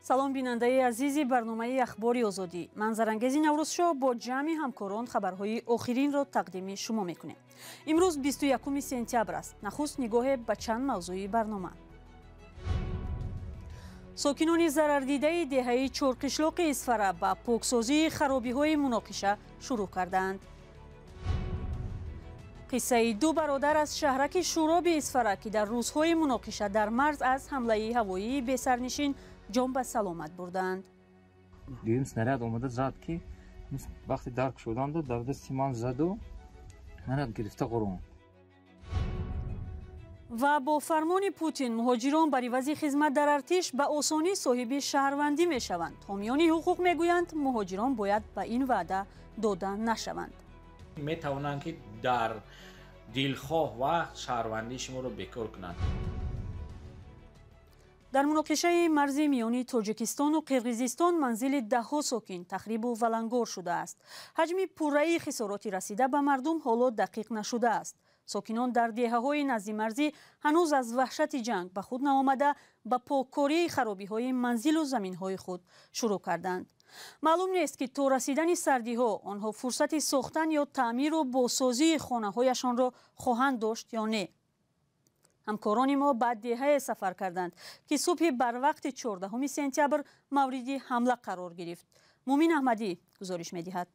салом бинандаи азизи барномаи ахбори озодӣ. Ман Зарангези Наврӯзшо бо ҷамъи ҳамкорон хабарҳои охиринро тақдими шумо мекунем. имрӯз 21 сентябр аст. нахуст нигоҳе ба чанд мавзӯи барнома. сокинони зарардидаи деҳаи Чорқишлоқи Исфара ба поксозии харобиҳои муноқиша шурӯъ кардаанд. қиссаи ду бародар аз шаҳраки Шуроби Исфара ки дар рӯзҳои муноқиша дар марз аз ҳамлаи ҳавоии бесарнишин ҷон ба саломат бурданд. Дидим снаряд омада зад ки вақти дарк шуданду дар дасти ман заду манро гирифта қурон. ва бо фармони Путин муҳоҷирон бар ивази хизмат дар артиш ба осонӣ соҳиби шаҳрвандӣ мешаванд. ҳомиёни ҳуқуқ мегӯянд муҳоҷирон бояд ба ин ваъда дода нашаванд. метавонанд ки дар дилхоҳ вақт шаҳрвандии шуморо бекор кунанд. дар муноқишаи марзи миёни Тоҷикистону Қирғизистон манзили даҳҳо сокин тахрибу валангор шудааст. ҳаҷми пурраи хисороти расида ба мардум ҳоло дақиқ нашудааст. сокинон дар деҳаҳои назди марзӣ ҳанӯз аз ваҳшати ҷанг ба худ наомада ба поккории харобиҳои манзилу заминҳои худ шурӯъ карданд. маълум нест ки то расидани сардиҳо онҳо фурсати сохтан ё таъмиру босозии хонаҳояшонро хоҳанд дошт ё не. ҳамкорони мо ба деҳае сафар карданд ки субҳи барвақти 14 сентябр мавриди ҳамла қарор гирифт. мумин аҳмадӣ гузориш медиҳад.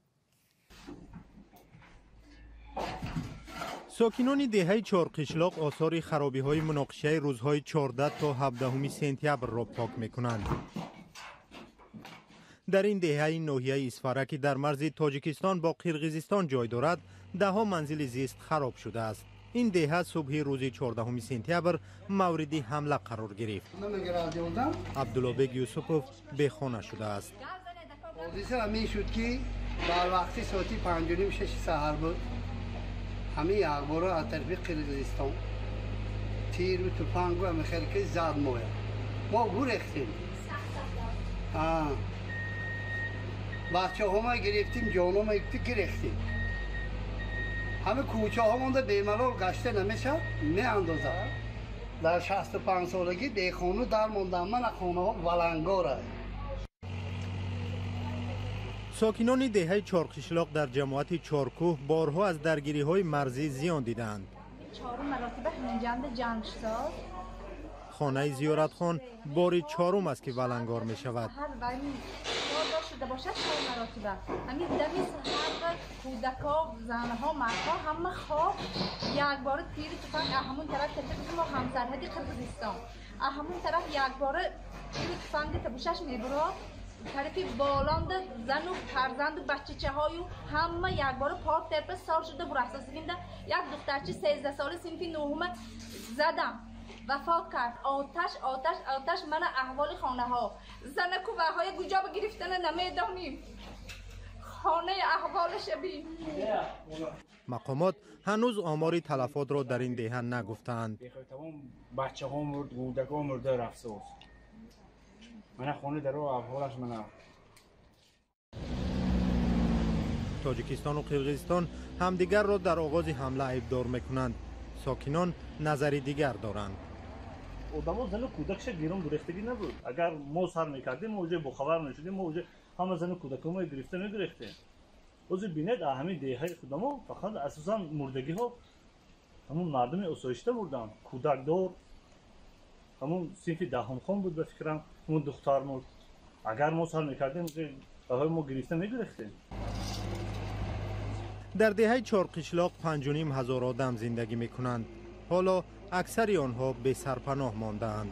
сокинони деҳаи Чорқишлоқ осори харобиҳои муноқишаи рӯзҳои 14 то 17 сентябрро пок мекунанд. дар ин деҳаи ноҳияи Исфара ки дар марзи Тоҷикистон бо Қирғизистон ҷой дорад, даҳҳо манзили зист хароб шудааст. ин деҳа субҳи рӯзи 14 сентябр мавриди ҳамла қарор гирифт. Абдуллобек Юсупов бехона шудааст. ҳодиса ҳамин шуд ки барвақти соати 5:30-6 саҳар буд. ҳамин якбора аз тарафи Қирғизистон тиру тӯфангу ҳамихелки зад моя. мо гурехтем. бачаҳома гирифтем, ҷонома гирехтем. ҳамин кӯчаҳомонда бемалол гашта намешавад, меандозад. дар 65 солагӣ бехону дармондам, мана хонаҳо валангор аст. сокинони деҳаи Чорқишлоқ дар ҷамоати Чоркӯҳ борҳо аз даргириҳои марзӣ зиён диданд. хонаи Зиёратхон бори чорум аст ки валангор мешавад. طرفی بالانده زن و فرزند و بچه هایو همه یک بار پارک ترپه سال شده بر اساس اینده یک دخترچه 13 ساله صنف نهم زدم وفات کرد. آتش من احوال خانه ها زنک و های کجا گرفتن نمیدانیم. خانه احوالش بین. مقامات هنوز آماری تلفات را در این دهه نگفتند. بچه ها مرد، کودک ها مرده رفته است. من خونه درو احوالش من. تاجیکستان و قرقیزستان همدیگر را در آغاز حمله عیبدار میکنند. ساکنان نظری دیگر دارند. آدما زن و کودکش گیرون گرفتگی نبود. اگر ما سر میکردیم موجه با خبر نشدیم موجه همه زن و کودکان ما گرفته میگرفته. اوز بینید همین دههای خودمو فقط اساسا مردگی ها همون مردم آسایشته بودن. کودک دار همون صنف دهم خان بود به فکرم اون دختر مرد. اگر ما سر میکردیم ما گرفته میگرفتیم. در دهه چارقشلاق 5,500 آدم زندگی میکنند. حالا اکثر آنها به سرپناه ماندند.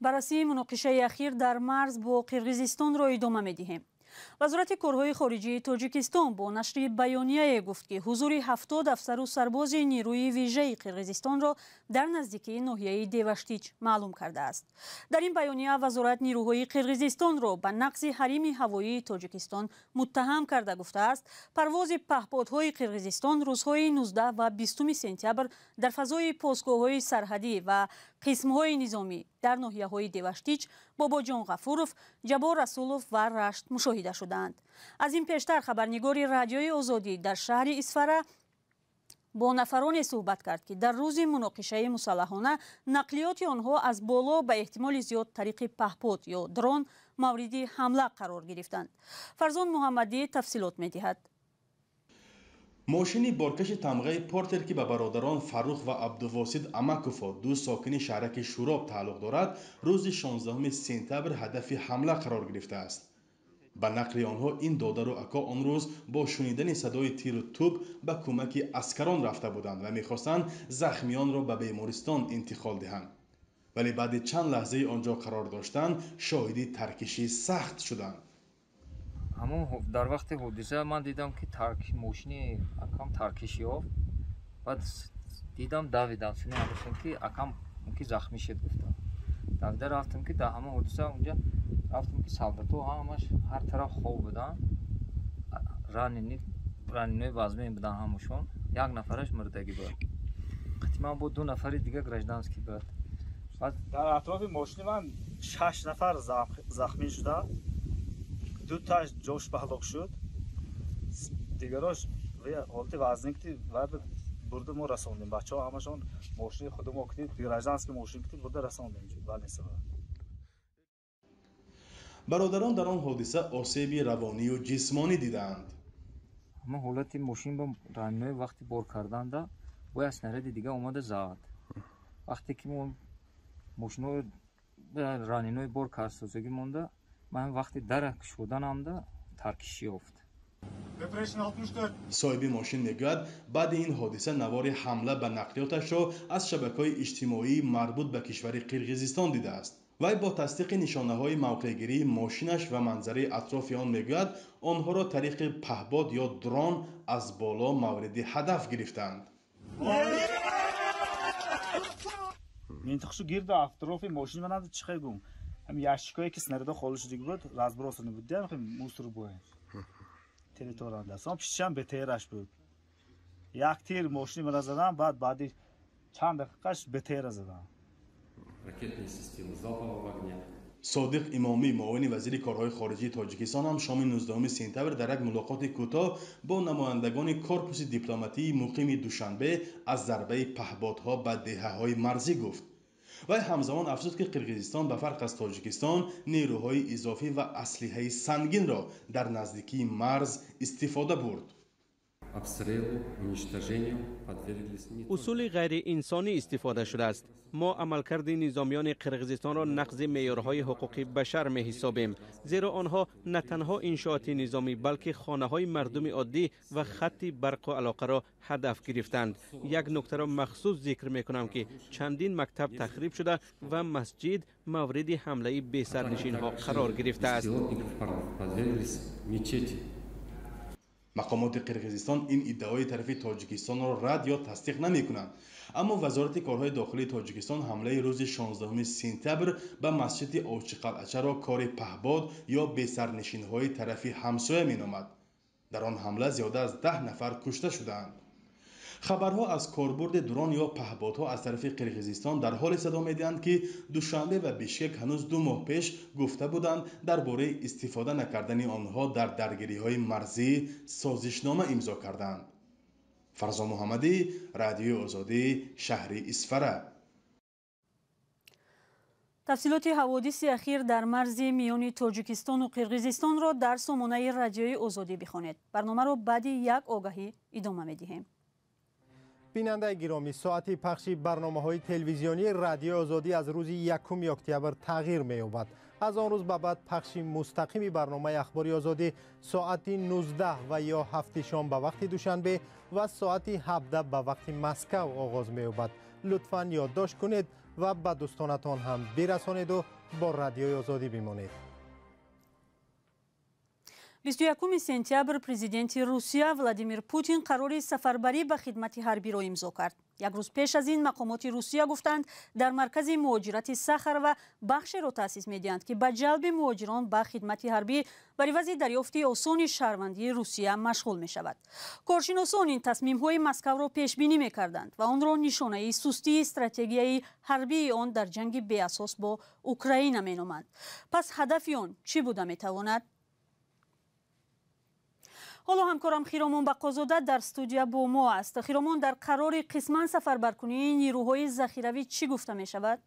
بررسی مناقشه اخیر در مرز با قرقیزستان را ادامه می‌دهیم. وزارت کارهای خارجی تاجیکستان با نشر بیانیه گفت که حضور 70 افسر و سرباز نیروی ویژه قرقیزستان را در نزدیکی ناحیه دیوشتیچ معلوم کرده است. در این بیانیه وزارت نیروهای قرقیزستان را به نقض حریم هوایی تاجیکستان متهم کرده گفته است پرواز پهپادهای قرقیزستان روزهای 19 و 20 سپتامبر در فضای پاسگاه‌های سرحدی و قسم‌های نظامی در ناحیه‌های دیوشتیچ، باباجان غفورов، جبار رسولов و رشت مشاهده شدند. از این پیشتر خبرنگار رادیوی آزادی در شهر اسفاره با نفرانی صحبت کرد که در روز مناقشه مسلحانه نقلیات آنها از بالا به احتمال زیاد طریق پهپاد یا درون مورد حمله قرار گرفتند. فرزان محمدی تفصیلات می‌دهد. ماشین بارکش تمغه پورتر که به برادران فروخ و عبدالواسط امکوفا دو ساکن شهرک شوراب تعلق دارد روز 16 سپتامبر هدف حمله قرار گرفته است. به نقل آنها این دادر و اکا آن روز با شنیدن صدای تیر و توپ به کمک عسکران رفته بودند و میخواستند زخمیان را به بیمارستان انتقال دهند. ولی بعد چند لحظه آنجا قرار داشتند شاهدی ترکشی سخت شدند. همون در وقت حادثه من دیدم که ماشین اکام ترکشی یافت. بعد دیدم دویدم شنیدم که اکام که زخمی شد گفتم. دویده رفتم که در همون حادثه اونجا رفتم که سالداتو همش هر طرف خوب بودن. راننده وزمین بودن همشون. یک نفرش مردگی بود. قطعا بود دو نفر دیگه گرجدانسکی بود. در اطراف ماشین من 6 نفر زخمی شده. دو تاش جوش بهلاک شد. دیگراش حالت وزنی بعد برده ما رساندیم. بچه‌ها همشون ماشین خودمون کردیم. گرجدانسکی ماشین کردیم برده رساندیم. ولی سبب برادران در آن حادثه آسیب روانی و جسمانی دیدند. اما حالت ماشین با راننده وقتی بار کردند دا با اسناد دیگه اومده زد. وقتی که ما ماشین رو راننده بار کرد سوزگی مونده من وقتی درک شدنم دا ترکشی یافت. صاحب ماشین میگوید بعد این حادثه نوار حمله به نقلیاتش را از شبکه‌های اجتماعی مربوط به کشور قرقیزستان دیده است. وی با تصدیق نشانه‌های موقع‌گیری ماشینش و منظره اطراف آن میگوید آنها را طریق پهپاد یا درون از بالا مورد هدف گرفتند. منطقه گرد اطراف ماشین من چه گم هم یاشکایی که سنردا خالص دیگه بود رازبروسن بود دیگه موستر بود تریتوران داشتم پیشم به تیرش بود یک تیر ماشین من زدم بعد چند دقیقهش به تیر زدم. صادق امامی معاون وزیر کارهای خارجی تاجیکستان هم شام 19 سپتامبر در یک ملاقات کوتاه با نمایندگان کورپوس دیپلماتی مقیم دوشنبه از ضربه پهپادها به دهه‌های مرزی گفت. و همزمان افزود که قرقیزستان به فرق از تاجیکستان نیروهای اضافی و اسلحه سنگین را در نزدیکی مرز استفاده برد. اصول غیر انسانی استفاده شده است. ما عملکرد نظامیان قرقیزستان را نقض معیارهای حقوق بشر می حسابیم، زیرا آنها نه تنها انشاءات نظامی بلکه خانه‌های مردم عادی و خط برق و علاقه را هدف گرفتند. یک نکته را مخصوص ذکر می کنم که چندین مکتب تخریب شده و مسجد مورد حمله بی سرنشین ها قرار گرفته است. مقامات قرقیزستان این ادعای طرف تاجیکستان را رد یا تصدیق نمی کنند. اما وزارت کارهای داخلی تاجیکستان حمله روز 16 سپتامبر به مسجد آوچی قلعه را کار پهپاد یا بی سرنشین های طرف همسایه می نامد. در آن حمله زیاده از 10 نفر کشته شدند. خبرها از کاربرد درون یا پهپادها از طرف قرقیزستان در حال صدا می‌دهند که دوشنبه و بیشکک هنوز 2 ماه پیش گفته بودند درباره استفاده نکردن آنها در درگیری‌های مرزی سازشنامه امضا کردند. فرزان محمدی، رادیو آزادی، شهر اسفره. تفصیلات حوادث اخیر در مرز میان تاجیکستان و قرقیزستان را در سامانه رادیوی آزادی بخوانید. برنامه را بعد یک آگهی ادامه می‌دهیم. بیننده گرامی، ساعت پخش برنامه‌های تلویزیونی رادیو آزادی از روز 1 اکتبر تغییر می‌یابد. از آن روز به بعد پخش مستقیم برنامه اخباری آزادی ساعت 19 و یا 7 شام به وقت دوشنبه و ساعت 17 به وقت مسکو آغاز می‌یابد. لطفاً یادداشت کنید و به دوستانتان هم برسانید و با رادیو آزادی بمانید. 21 سپتامبر پرزیدنت روسیه ولادیمیر پوتین قرار سفربری به خدمت حربی را امضا کرد. یک روز پیش از این مقامات روسیه گفتند در مرکز مهاجرت سخر و بخش را تأسیس می‌دهند که به جلب مهاجران به خدمت حربی بر عوض دریافت آسان شهروندی روسیه مشغول می‌شود. کارشناسان این تصمیم‌های مسکو را پیش بینی می‌کردند و آن را نشانه سستی استراتژیای حربی آن در جنگ بی اساس با اوکراین می‌نامند. پس هدف آن چی بوده می‌تواند؟ حالا همکارم خیرامان بقازاده در استودیو با ما است. خیرامان، در قرار قسما سفربرکنی نیروهای ذخیروی چی گفته می شود؟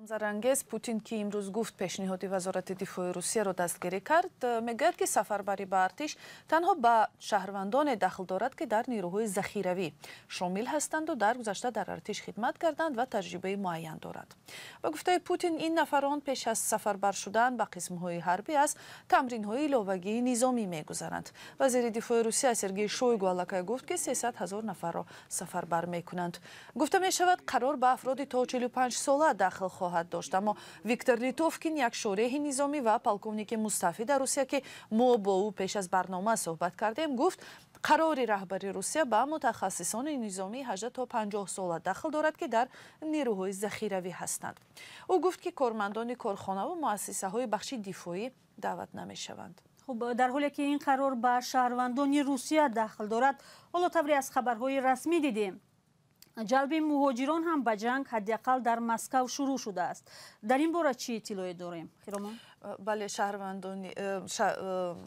زرانگیز پوتین که امروز گفت پیشنهاد وزارت دفاع روسیه را دستگیری کرد، میگوید که سفربری به ارتش تنها به شهروندان دخل دارد که در نیروهای ذخیروی شامل هستند و در گذشته در ارتش خدمت کردند و تجربه معین دارد. با گفته پوتین این نفران پیش از سفربر شدن به قسمهای حربی از تمرین‌های ایلاوگی نظامی میگذرند. وزیر دفاع روسیه سرگئی شویگو الکی گفت که 300,000 نفر را سفربر میکنند. گفته می شود قرار به افراد تا 45 ساله داخل خواهد داشت. اما ویکتور لیتوفکین، یک شورح نظامی و پالکونیک مستفید روسیه که ما با او پیش از برنامه صحبت کردیم، گفت قرار رهبری روسیه با متخصصان نظامی 18 تا 50 ساله داخل دارد که در نیروهای ذخیروی هستند. او گفت که کارمندان کارخانه و مؤسسه های بخش دفاعی دعوت نمی شوند. خب در حالی که این قرار به شهروندان روسیه داخل دارد، حالا طوری از خبرهای رسمی دیدیم جلب مهاجران هم به جنگ حداقل در مسکو شروع شده است. در این باره چی اطلاعی داریم خیرامان؟ بله،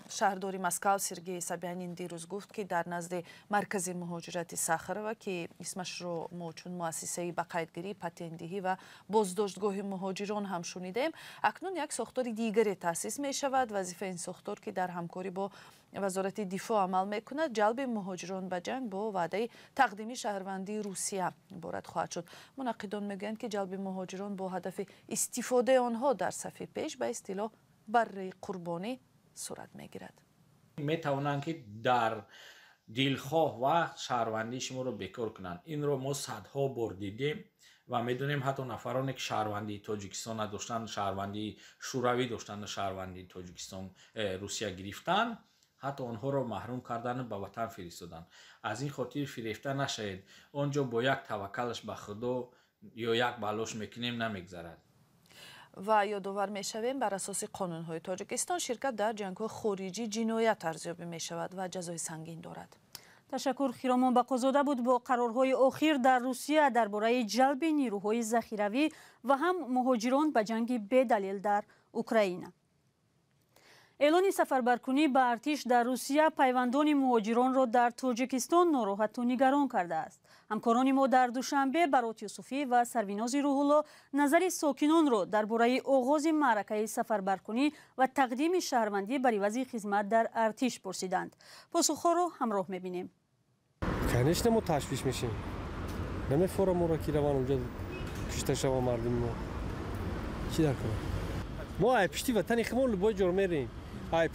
شهرداری مسکو سرگئی سابیانین دیروز گفت که در نزد مرکز مهاجرت ساخروو که اسمش رو ما چون مؤسسه به قیدگیری، پتندهی و بازداشتگاه مهاجران هم شنیدیم، اکنون یک ساختار دیگری تأسیس می شود. وظیفه این ساختار که در همکاری با وزارت دفاع عمل میکند جلب مهاجران به جنگ با وعده تقدیم شهروندی روسیه عبارت خواهد شد. منقدان میگویند که جلب مهاجران با هدف استفاده آنها در صف پیش به اصطلاح بره قربانی صورت میگیرد. میتوانند که در دلخواه و شهروندی شما رو بکار کنند. این رو ما صدها بار دیدیم و میدونیم حتی نفرانی که شهروندی تاجیکستان داشتن، شهروندی شوروی داشتن، شهروندی تاجیکستان روسیه گرفتن، حتی آنها را محروم کردن به وطن فرستادن. از این خاطر فریفته نشید. آنجا با یک توکلش به خدا یا یک بلاش میکنیم نمیگذرد. و یادآور میشویم بر اساس قانون‌های تاجیکستان شرکت در جنگ‌های خارجی جنایت ارزیابی میشود و جزای سنگین دارد. تشکر. خیرامان بقازاده بود با قرارهای اخیر در روسیه درباره جلب نیروهای ذخیروی و هم مهاجران به جنگ بدلیل در اوکراین. اعلان سفربرکنی به ارتش در روسیه پیوندان مهاجران را در تاجیکستان ناراحت و نگران کرده است. همکاران ما در دوشنبه برات یوسفی و سرویناز روح‌الله نظر ساکنان را درباره آغاز معرکه سفربرکنی و تقدیم شهروندی بر عوض خدمت در ارتش پرسیدند. پاسخ را همراه می‌بینیم. کنیش نمو تشویش میشیم. نمی‌فوره ما را که روان اونجا کشته شوم مردم ما. چی در کنیم؟ ما پشتی وطن خمون لبای جور میریم.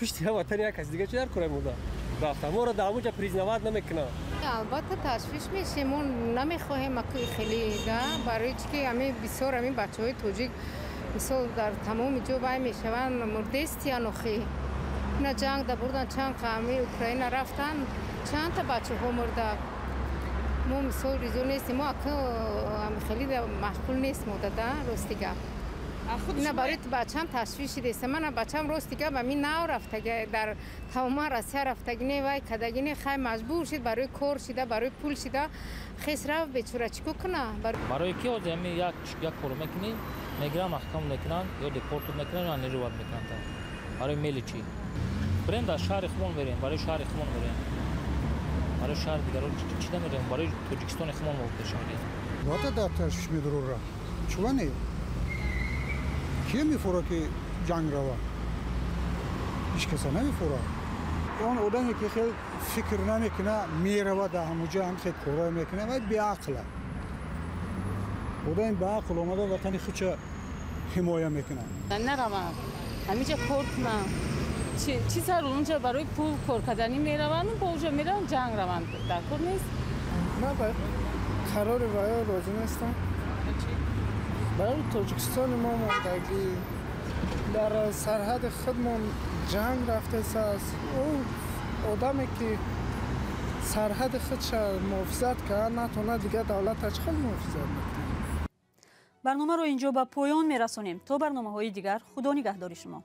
پشتی وطن یک کس دیگه چی در کنیم بوده؟ رفتم ما را در اونجا پریزنواد نمیکنه. البته تشویش میشیم، ما نمیخواهیم که خیلی برای که همه بسیار همین بچه‌های تاجیک مثلا در تمام جا وای میشوند مردستی انوخی نه جنگ در بردن چند قومی اوکراین رفتن چند تا بچه‌ها مرده. ما مثال ریزو نیستیم، ما خیلی محقول نیست مدده راستیگه. نه برای بچه‌م تشویش دیست. من بچه‌م راستیگه به من نو رفته در تمام روسیه رفتگینه و کدگینه خیلی مجبور شد برای کار شده، برای پول شده خیس رفت بیچاره چیکار کنه. برای کی آدمی یک کار میکنی میگیرن محکم میکنن یا دیپورت میکنن یا نیروات میکنن. برای میل چی؟ بریم در شهر خمون بریم، برای شهر خمون بریم، برای شهر دیگر چی نمیریم، برای تاجیکستان خمون مورد شهری. وقت در تشویش میدرو را چونه کی میفوره که جنگ روه؟ هیچ کسا نمیفوره. اون آدمی که خیلی فکر نمیکنه میروه در همونجا هم خیلی کارای میکنه و بیعقله. آدم بیعقل اومده وطن خودش حمایه میکنه. نروم همینجا کار کنم. چی سر اونجا برای پول کار کردنی میرون و با اونجا میرن جنگ روند در کار نیست. نه باید قرار رای راضی نیستم. برای تاجیکستان ما ماندگی در سرحد خودمون جنگ رفته است. او آدمی که سرحد خودش محافظت کرد نتونه دیگه دولتش خود محافظت میکنه. برنامه رو اینجا به پایان میرسونیم. تا برنامه‌های دیگر خدا نگهدار شما.